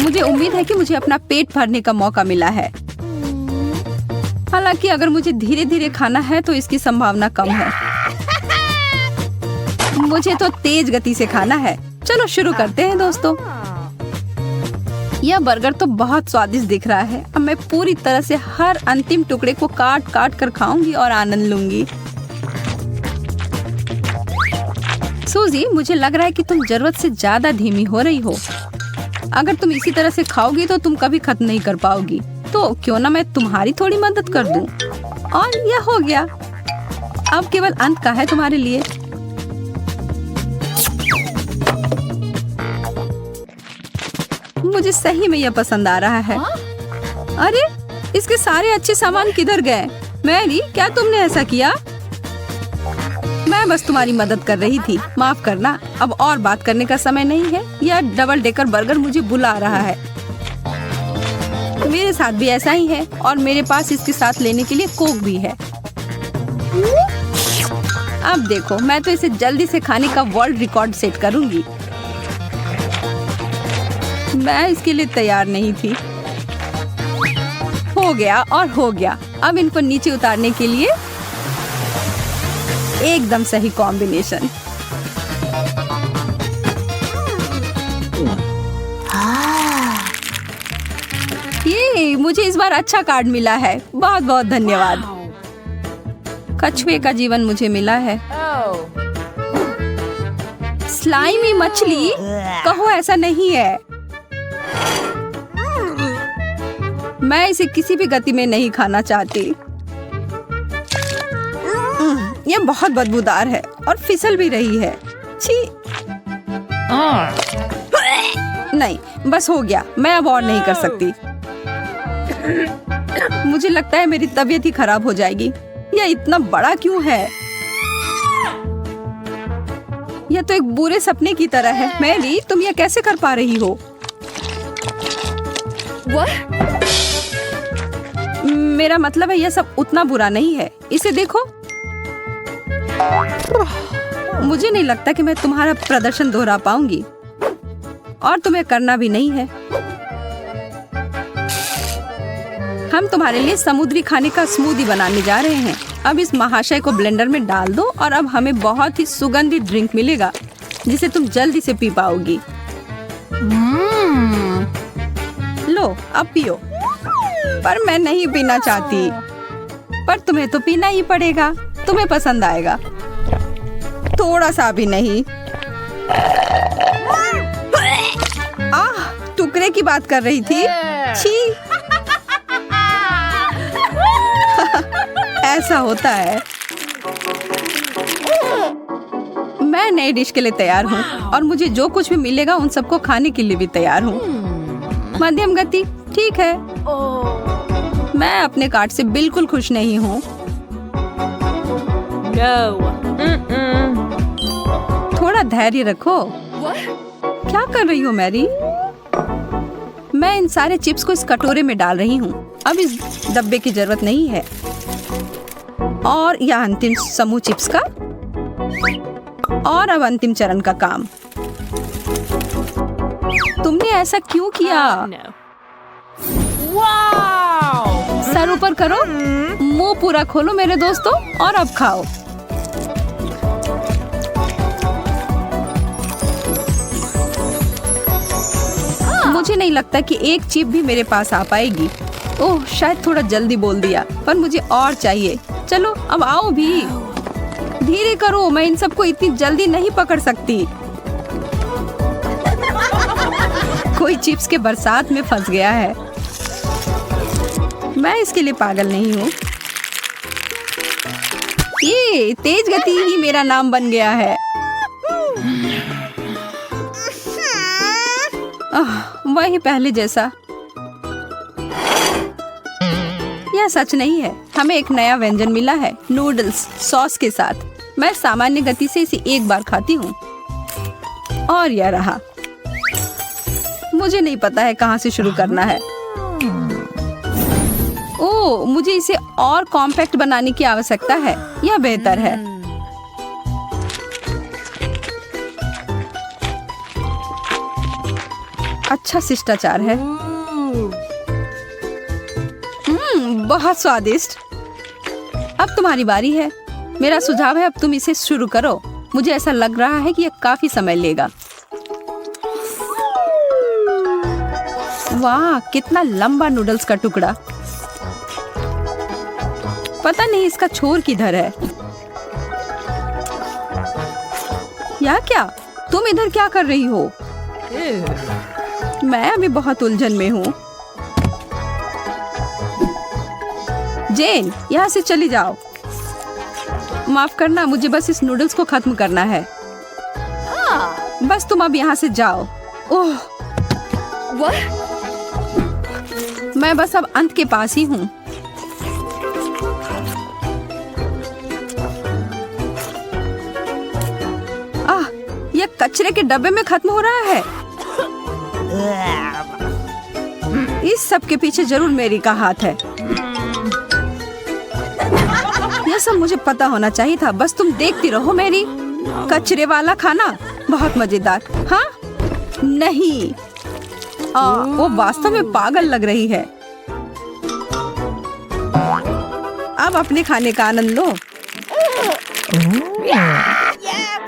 मुझे उम्मीद है कि मुझे अपना पेट भरने का मौका मिला है। हालांकि अगर मुझे धीरे धीरे खाना है तो इसकी संभावना कम है। मुझे तो तेज गति से खाना है। चलो शुरू करते हैं दोस्तों। यह बर्गर तो बहुत स्वादिष्ट दिख रहा है। अब मैं पूरी तरह से हर अंतिम टुकड़े को काट काट कर खाऊंगी और आनंद लूंगी। सूजी, मुझे लग रहा है कि तुम जरूरत से ज्यादा धीमी हो रही हो। अगर तुम इसी तरह से खाओगी तो तुम कभी खत्म नहीं कर पाओगी। तो क्यों ना मैं तुम्हारी थोड़ी मदद कर दूं। और यह हो गया। अब केवल अंत का है तुम्हारे लिए। मुझे सही में यह पसंद आ रहा है। अरे, इसके सारे अच्छे सामान किधर गए? मैरी, क्या तुमने ऐसा किया? मैं बस तुम्हारी मदद कर रही थी। माफ करना, अब और बात करने का समय नहीं है। यह डबल डेकर बर्गर मुझे बुला रहा है। मेरे साथ भी ऐसा ही है और मेरे पास इसके साथ लेने के लिए कोक भी है। अब देखो, मैं तो इसे जल्दी से खाने का वर्ल्ड रिकॉर्ड सेट करूंगी। मैं इसके लिए तैयार नहीं थी। हो गया और हो गया। अब इनको नीचे उतारने के लिए एकदम सही कॉम्बिनेशन। ये मुझे इस बार अच्छा कार्ड मिला है। बहुत बहुत धन्यवाद। कछुए का जीवन मुझे मिला है। स्लाइमी मछली, कहो ऐसा नहीं है। मैं इसे किसी भी गति में नहीं खाना चाहती। यह बहुत बदबूदार है और फिसल भी रही है। छी। नहीं, बस हो गया। मैं अब और नहीं कर सकती। मुझे लगता है मेरी तबीयत ही खराब हो जाएगी। यह इतना बड़ा क्यों है? यह तो एक बुरे सपने की तरह है। मैरी, तुम यह कैसे कर पा रही हो? मेरा मतलब है यह सब उतना बुरा नहीं है। इसे देखो। मुझे नहीं लगता कि मैं तुम्हारा प्रदर्शन दोहरा पाऊंगी और तुम्हें करना भी नहीं है। हम तुम्हारे लिए समुद्री खाने का स्मूदी बनाने जा रहे हैं। अब इस महाशय को ब्लेंडर में डाल दो और अब हमें बहुत ही सुगंधित ड्रिंक मिलेगा जिसे तुम जल्दी से पी पाओगी। लो, अब पियो। पर मैं नहीं पीना चाहती। पर तुम्हें तो पीना ही पड़ेगा। तुम्हें पसंद आएगा। थोड़ा सा भी नहीं। आह, टुकड़े की बात कर रही थी। छी। ऐसा होता है। मैं नई डिश के लिए तैयार हूँ और मुझे जो कुछ भी मिलेगा उन सबको खाने के लिए भी तैयार हूँ। मध्यम गति, ठीक है। मैं अपने कार्ड से बिल्कुल खुश नहीं हूँ। थोड़ा धैर्य रखो। क्या कर रही हो मैरी? मैं इन सारे चिप्स को इस कटोरे में डाल रही हूँ। अब इस डब्बे की जरूरत नहीं है। और यह अंतिम समूह चिप्स का। और अब अंतिम चरण का काम। तुमने ऐसा क्यों किया? सर ऊपर करो, मुंह पूरा खोलो मेरे दोस्तों, और अब खाओ। मुझे नहीं लगता कि एक चिप भी मेरे पास आ पाएगी। ओह, शायद थोड़ा जल्दी बोल दिया, पर मुझे और चाहिए। चलो अब आओ भी। धीरे करो, मैं इन सबको इतनी जल्दी नहीं पकड़ सकती। कोई चिप्स के बरसात में फंस गया है। मैं इसके लिए पागल नहीं हूँ। ये तेज गति ही मेरा नाम बन गया है। वही पहले जैसा। यह सच नहीं है। हमें एक नया व्यंजन मिला है, नूडल्स सॉस के साथ। मैं सामान्य गति से इसे एक बार खाती हूँ। और यह रहा। मुझे नहीं पता है कहाँ से शुरू करना है। ओह, मुझे इसे और कॉम्पैक्ट बनाने की आवश्यकता है। यह बेहतर है। अच्छा शिष्टाचार है। बहुत स्वादिष्ट। अब तुम्हारी बारी है। मेरा सुझाव है अब तुम इसे शुरू करो। मुझे ऐसा लग रहा है कि यह काफी समय लेगा। वाह, कितना लंबा नूडल्स का टुकड़ा। पता नहीं इसका छोर किधर है। या क्या तुम इधर क्या कर रही हो? मैं अभी बहुत उलझन में हूँ। जेन, यहाँ से चली जाओ। माफ करना, मुझे बस इस नूडल्स को खत्म करना है। बस तुम अब यहाँ से जाओ। ओह, मैं बस अब अंत के पास ही हूँ। यह कचरे के डब्बे में खत्म हो रहा है। इस सब के पीछे जरूर मेरी का हाथ है। यह सब मुझे पता होना चाहिए था। बस तुम देखती रहो मेरी। कचरे वाला खाना बहुत मजेदार। हाँ नहीं, वो वास्तव में पागल लग रही है। अब अपने खाने का आनंद लो।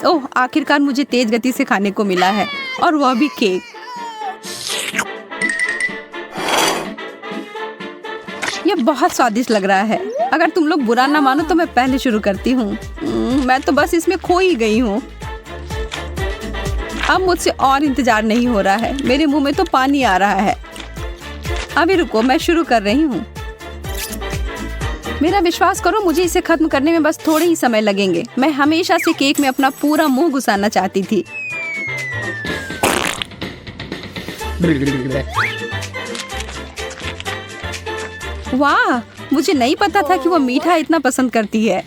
ओह, आखिरकार मुझे तेज गति से खाने को मिला है, और वह भी केक। यह बहुत स्वादिष्ट लग रहा है। अगर तुम लोग बुरा ना मानो तो मैं पहले शुरू करती हूँ। मैं तो बस इसमें खो ही गई हूँ। अब मुझसे और इंतजार नहीं हो रहा है। मेरे मुंह में तो पानी आ रहा है। अभी रुको, मैं शुरू कर रही हूँ। मेरा विश्वास करो, मुझे इसे खत्म करने में बस थोड़े ही समय लगेंगे। मैं हमेशा से केक में अपना पूरा मुंह घुसाना चाहती थी। वाह, मुझे नहीं पता था कि वो मीठा इतना पसंद करती है।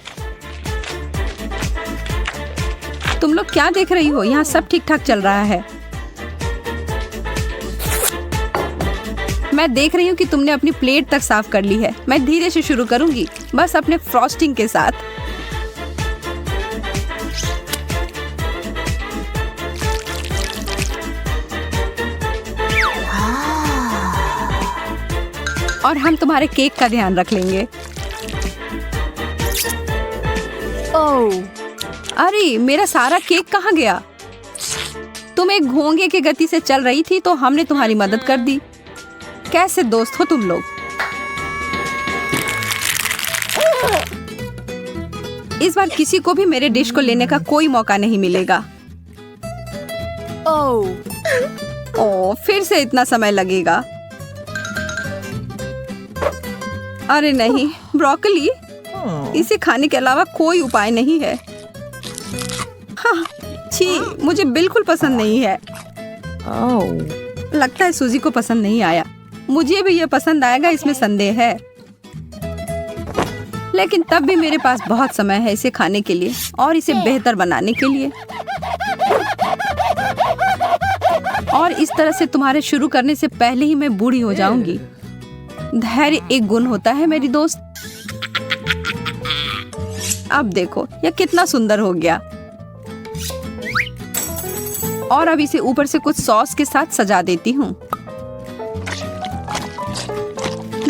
तुम लोग क्या देख रही हो? यहाँ सब ठीक ठाक चल रहा है। मैं देख रही हूँ कि तुमने अपनी प्लेट तक साफ कर ली है। मैं धीरे से शुरू करूंगी, बस अपने फ्रॉस्टिंग के साथ। और हम तुम्हारे केक का ध्यान रख लेंगे। ओह, अरे मेरा सारा केक कहाँ गया? तुम एक घोंगे की गति से चल रही थी तो हमने तुम्हारी मदद कर दी। कैसे दोस्त हो तुम लोग? इस बार किसी को भी मेरे डिश को लेने का कोई मौका नहीं मिलेगा। ओह, फिर से इतना समय लगेगा। अरे नहीं, ब्रोकली, इसे खाने के अलावा कोई उपाय नहीं है। हाँ, छी, मुझे बिल्कुल पसंद नहीं है। लगता है सूजी को पसंद नहीं आया। मुझे भी यह पसंद आएगा, इसमें संदेह है। लेकिन तब भी मेरे पास बहुत समय है इसे खाने के लिए और इसे बेहतर बनाने के लिए। और इस तरह से तुम्हारे शुरू करने से पहले ही मैं बूढ़ी हो जाऊंगी। धैर्य एक गुण होता है मेरी दोस्त। अब देखो यह कितना सुंदर हो गया। और अब इसे ऊपर से कुछ सॉस के साथ सजा देती हूँ।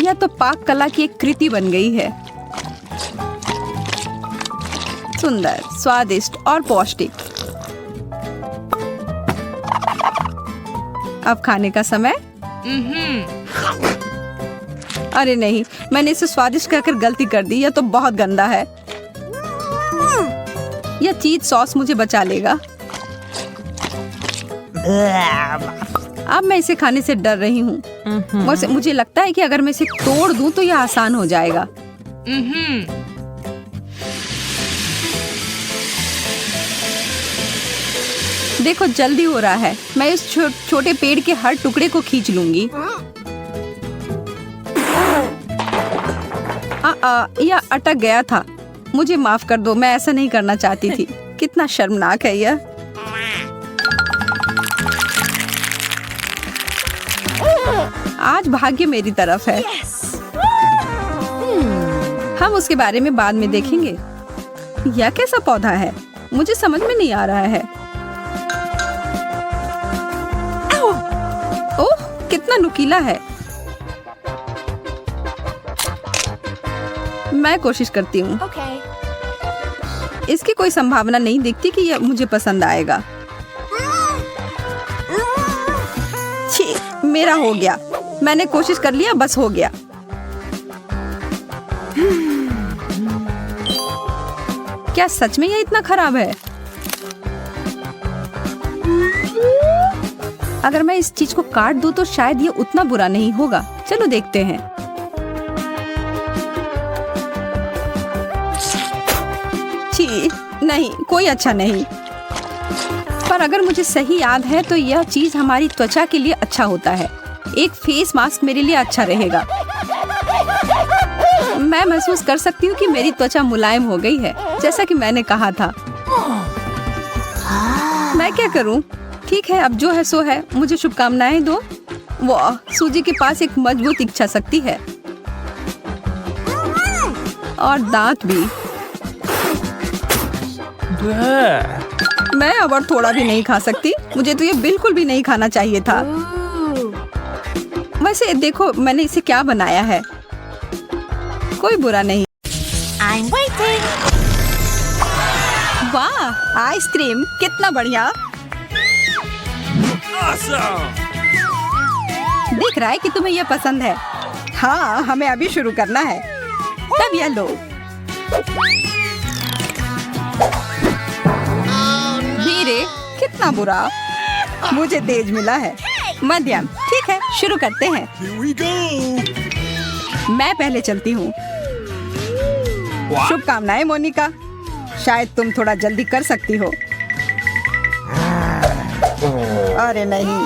यह तो पाक कला की एक कृति बन गई है। सुंदर, स्वादिष्ट और पौष्टिक। अब खाने का समय। अरे नहीं, मैंने इसे स्वादिष्ट कहकर गलती कर दी। यह तो बहुत गंदा है। यह चीज सॉस मुझे बचा लेगा। अब मैं इसे खाने से डर रही हूँ। वैसे मुझे लगता है कि अगर मैं इसे तोड़ दूं तो यह आसान हो जाएगा। देखो जल्दी हो रहा है। मैं इस छोटे पेड़ के हर टुकड़े को खींच लूंगी। यह अटक गया था। मुझे माफ कर दो, मैं ऐसा नहीं करना चाहती थी। कितना शर्मनाक है यह। आज भाग्य मेरी तरफ है। हम उसके बारे में बाद में देखेंगे। यह कैसा पौधा है? मुझे समझ में नहीं आ रहा है। कितना नुकीला है। मैं कोशिश करती हूँ। इसकी कोई संभावना नहीं दिखती कि यह मुझे पसंद आएगा। छी, मेरा हो गया। मैंने कोशिश कर लिया, बस हो गया। क्या सच में ये इतना खराब है? अगर मैं इस चीज को काट दूं तो शायद ये उतना बुरा नहीं होगा। चलो देखते हैं। छी, नहीं, कोई अच्छा नहीं। पर अगर मुझे सही याद है तो यह चीज हमारी त्वचा के लिए अच्छा होता है। एक फेस मास्क मेरे लिए अच्छा रहेगा। मैं महसूस कर सकती हूँ कि मेरी त्वचा मुलायम हो गई है, जैसा कि मैंने कहा था। मैं क्या करूँ? ठीक है, अब जो है सो है। मुझे शुभकामनाएं दो। वाह, सूजी के पास एक मजबूत इच्छा शक्ति है और दांत भी। मैं अब और थोड़ा भी नहीं खा सकती। मुझे तो ये बिल्कुल भी नहीं खाना चाहिए था। वैसे देखो मैंने इसे क्या बनाया है। कोई बुरा नहीं। I'm waiting. वाह, आइसक्रीम कितना बढ़िया। Awesome! दिख रहा है कि तुम्हें यह पसंद है। हाँ, हमें अभी शुरू करना है। तब यह लो। धीरे, कितना बुरा। मुझे तेज मिला है। मध्यम, ठीक है, शुरू करते हैं। Here we go! मैं पहले चलती हूँ। What? शुभकामनाएं मोनिका। शायद तुम थोड़ा जल्दी कर सकती हो। अरे नहीं,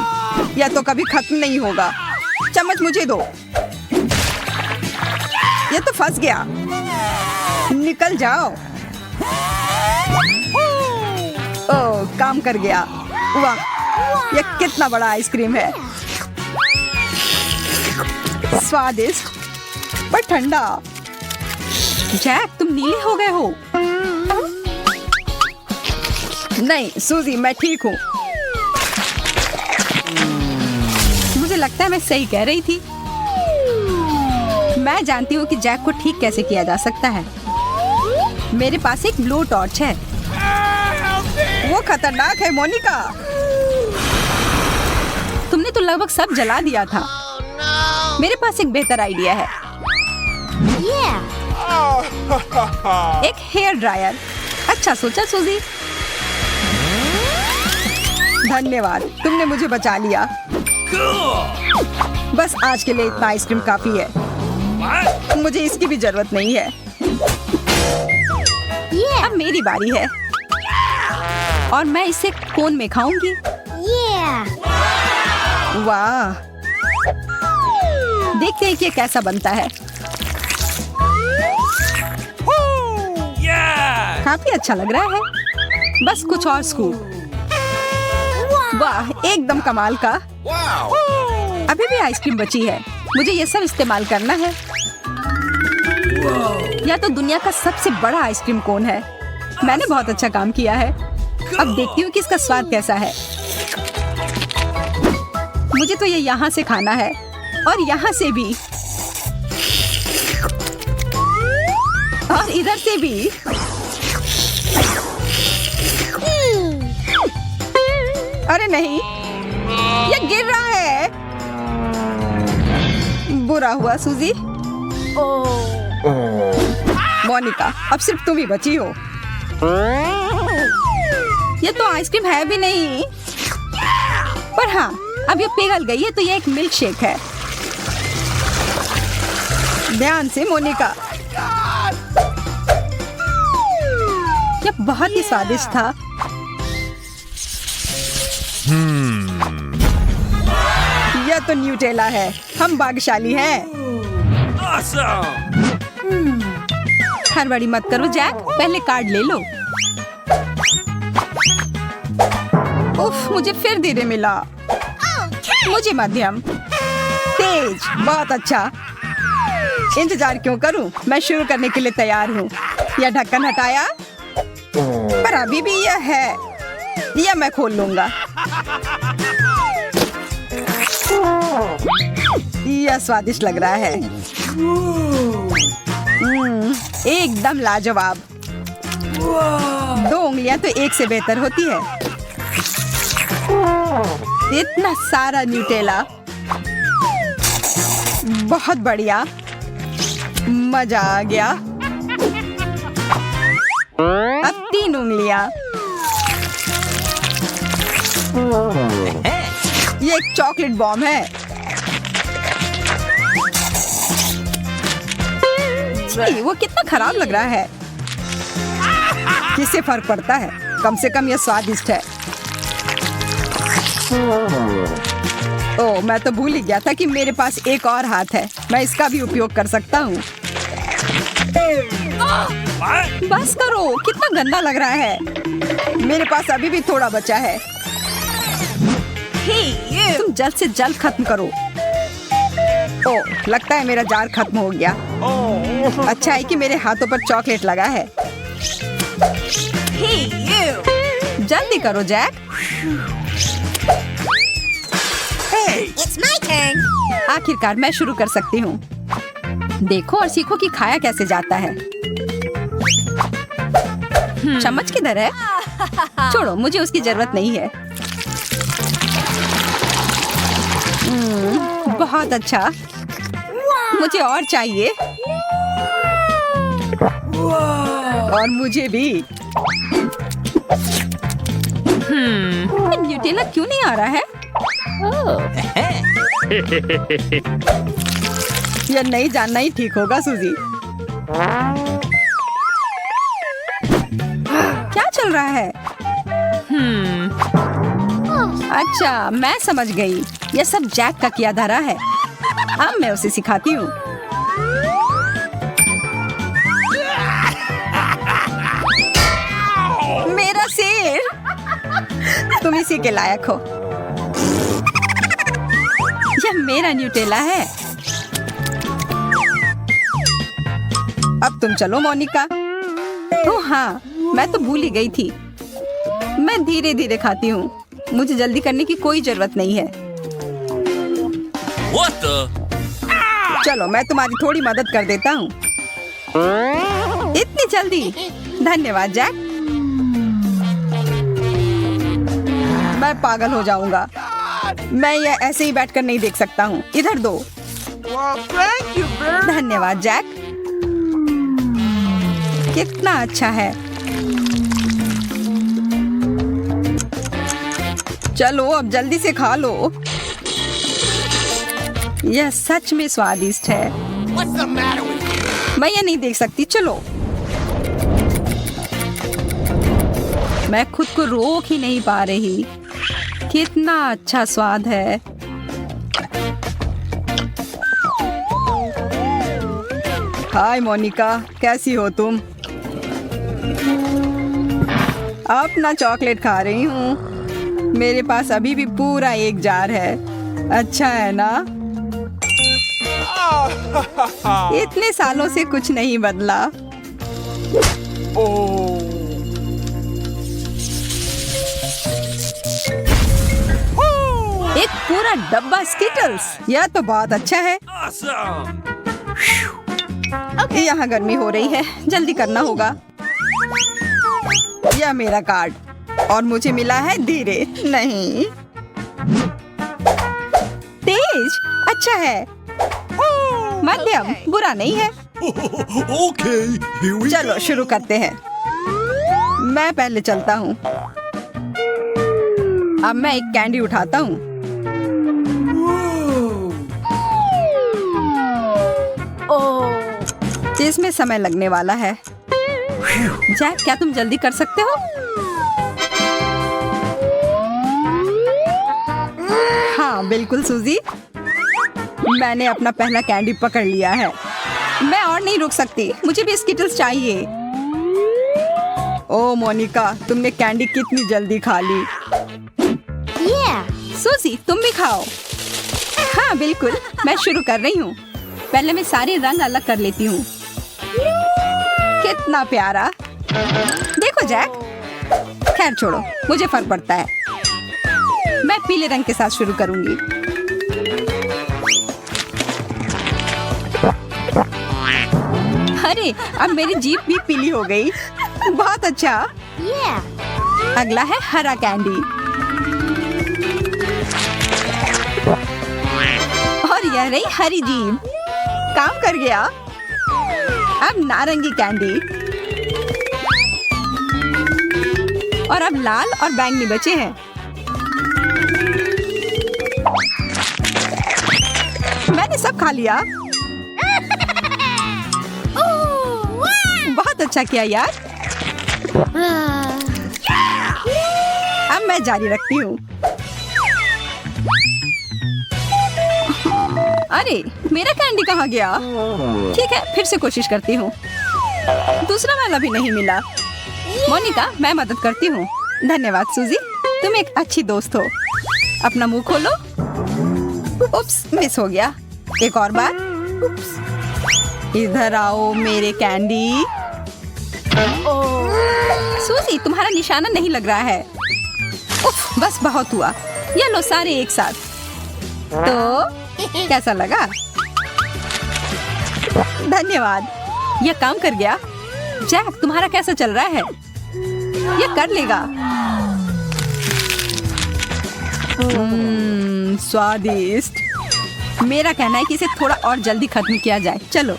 यह तो कभी खत्म नहीं होगा। चम्मच मुझे दो। यह तो फंस गया। निकल जाओ। ओह, काम कर गया। वाह, यह कितना बड़ा आइसक्रीम है। स्वादिष्ट पर ठंडा। जैक, तुम नीले हो गए हो। नहीं सूजी, मैं ठीक हूँ। मुझे लगता है मैं सही कह रही थी। मैं जानती हूँ कि जैक को ठीक कैसे किया जा सकता है। मेरे पास एक ब्लो टॉर्च है। वो खतरनाक है मोनिका। तुमने तो लगभग सब जला दिया था। मेरे पास एक बेहतर आइडिया है। एक हेयर ड्रायर। अच्छा सोचा सूजी। धन्यवाद, तुमने मुझे बचा लिया। बस आज के लिए इतना आइसक्रीम काफी है। What? मुझे इसकी भी जरूरत नहीं है। अब मेरी बारी है और मैं इसे कोन में खाऊंगी। वाह, देखते हैं कि ये कैसा बनता है। Yeah! काफी अच्छा लग रहा है। बस कुछ और स्कूप। वाह, एकदम कमाल का। Wow! अभी भी आइसक्रीम बची है। मुझे ये सब इस्तेमाल करना है। यह तो दुनिया का सबसे बड़ा आइसक्रीम कोन है। मैंने बहुत अच्छा काम किया है। अब देखती हूँ कि इसका स्वाद कैसा है। मुझे तो ये यहाँ से खाना है और यहाँ से भी और इधर से भी। अरे नहीं, ये गिर रहा है। बुरा हुआ सूजी। मोनिका, अब सिर्फ तुम ही बची हो। ये तो आइसक्रीम है भी नहीं। पर हाँ, अब ये पिघल गई है तो ये एक मिल्क शेक है। ध्यान से मोनिका। ये बहुत ही स्वादिष्ट था। यह तो न्यूटेला है। हम भाग्यशाली हैं। Awesome! हड़बड़ी मत करो जैक, पहले कार्ड ले लो। उफ, मुझे फिर धीरे मिला। मुझे मध्यम। तेज, बहुत अच्छा। इंतजार क्यों करूं? मैं शुरू करने के लिए तैयार हूँ। यह ढक्कन हटाया, पर अभी भी यह है। यह मैं खोल लूंगा। यह स्वादिष्ट लग रहा है। एकदम लाजवाब। 2 उंगलियां तो एक से बेहतर होती है। इतना सारा न्यूटेला, बहुत बढ़िया, मजा आ गया। अब 3 उंगलियां। ये एक चॉकलेट बॉम्ब है। छी, वो कितना खराब लग रहा है। किससे फर्क पड़ता है, कम से कम यह स्वादिष्ट है। ओह, मैं तो भूल ही गया था कि मेरे पास एक और हाथ है। मैं इसका भी उपयोग कर सकता हूँ। बस करो, कितना गंदा लग रहा है। मेरे पास अभी भी थोड़ा बचा है। तुम जल्द से जल्द खत्म करो। ओह, लगता है मेरा जार खत्म हो गया। अच्छा है कि मेरे हाथों पर चॉकलेट लगा है। जल्दी करो जैक। It's my turn. आखिरकार मैं शुरू कर सकती हूँ। देखो और सीखो कि खाया कैसे जाता है। चम्मच किधर है? छोड़ो, मुझे उसकी जरूरत नहीं है। बहुत अच्छा। मुझे और चाहिए। और मुझे भी। न्यूटेला क्यों नहीं आ रहा है? यह नहीं जानना ही ठीक होगा सूजी। क्या चल रहा है? अच्छा, मैं समझ गई। यह सब जैक का किया धरा है। अब मैं उसे सिखाती हूँ। मेरा सिर। तुम इसी के लायक हो। यह मेरा न्यूटेला है। अब तुम चलो मोनिका। ओह हाँ, मैं तो भूल ही गई थी। मैं धीरे धीरे खाती हूँ। मुझे जल्दी करने की कोई जरूरत नहीं है। What the? चलो, मैं तुम्हारी थोड़ी मदद कर देता हूँ। इतनी जल्दी? धन्यवाद जैक। मैं पागल हो जाऊंगा। मैं यह ऐसे ही बैठकर नहीं देख सकता हूँ। इधर दो। धन्यवाद जैक। कितना अच्छा है। चलो, अब जल्दी से खा लो। यह सच में स्वादिष्ट है। What's the matter with you? मैं ये नहीं देख सकती। चलो, मैं खुद को रोक ही नहीं पा रही। कितना अच्छा स्वाद है। हाय मोनिका, कैसी हो तुम? अपना चॉकलेट खा रही हूँ। मेरे पास अभी भी पूरा एक जार है। अच्छा है ना? इतने सालों से कुछ नहीं बदला। एक पूरा डब्बा स्किटल्स। यह तो बहुत अच्छा है। Awesome! यहाँ गर्मी हो रही है, जल्दी करना होगा। यह मेरा कार्ड और मुझे मिला है धीरे। नहीं, तेज। अच्छा है। मध्यम, बुरा नहीं है। Okay, here we चलो go. शुरू करते हैं। मैं पहले चलता हूँ। अब मैं एक कैंडी उठाता हूँ। इसमें समय लगने वाला है। जैक, क्या तुम जल्दी कर सकते हो? हाँ बिल्कुल सूजी। मैंने अपना पहला कैंडी पकड़ लिया है। मैं और नहीं रुक सकती। मुझे भी स्किटल्स चाहिए। ओ मोनिका, तुमने कैंडी कितनी जल्दी खा ली। Yeah. सूजी, तुम भी खाओ। हाँ बिल्कुल, मैं शुरू कर रही हूँ। पहले मैं सारे रंग अलग कर लेती हूँ। कितना प्यारा। देखो जैक। खैर छोड़ो, मुझे फर्क पड़ता है। मैं पीले रंग के साथ शुरू करूंगी। अरे अब मेरी जीभ भी पीली हो गई। बहुत अच्छा। Yeah. अगला है हरा कैंडी। और यह रही हरी जीभ। काम कर गया। अब नारंगी कैंडी। और अब लाल और बैंगनी बचे हैं। मैंने सब खा लिया। बहुत अच्छा किया यार। अब मैं जारी रखती हूँ। अरे मेरा कैंडी कहाँ गया? ठीक है, फिर से कोशिश करती हूँ। दूसरा वाला भी नहीं मिला। मोनिका, मैं मदद करती हूँ। धन्यवाद सूजी, तुम एक अच्छी दोस्त हो। अपना मुंह खोलो। उप्स, मिस हो गया। एक और बार। उप्स। इधर आओ मेरे कैंडी। सूजी, तुम्हारा निशाना नहीं लग रहा है। उफ, बस बहुत हुआ। ये लो सारे एक साथ। तो कैसा लगा? धन्यवाद, यह काम कर गया। जैक, तुम्हारा कैसा चल रहा है? ये कर लेगा। स्वादिष्ट। मेरा कहना है कि इसे थोड़ा और जल्दी खत्म किया जाए। चलो।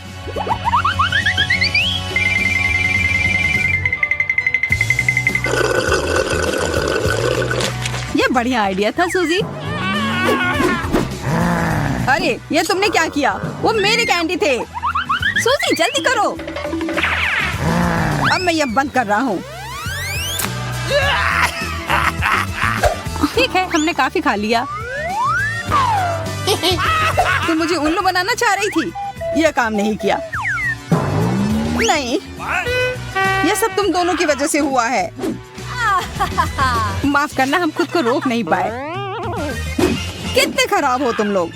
ये बढ़िया आइडिया था सूजी। अरे ये तुमने क्या किया? वो मेरे कैंडी थे। सूजी जल्दी करो। अब मैं ये बंद कर रहा हूँ। ठीक है, हमने काफी खा लिया। तुम मुझे उल्लू बनाना चाह रही थी। यह काम नहीं किया। नहीं, यह सब तुम दोनों की वजह से हुआ है। माफ करना, हम खुद को रोक नहीं पाए। कितने खराब हो तुम लोग।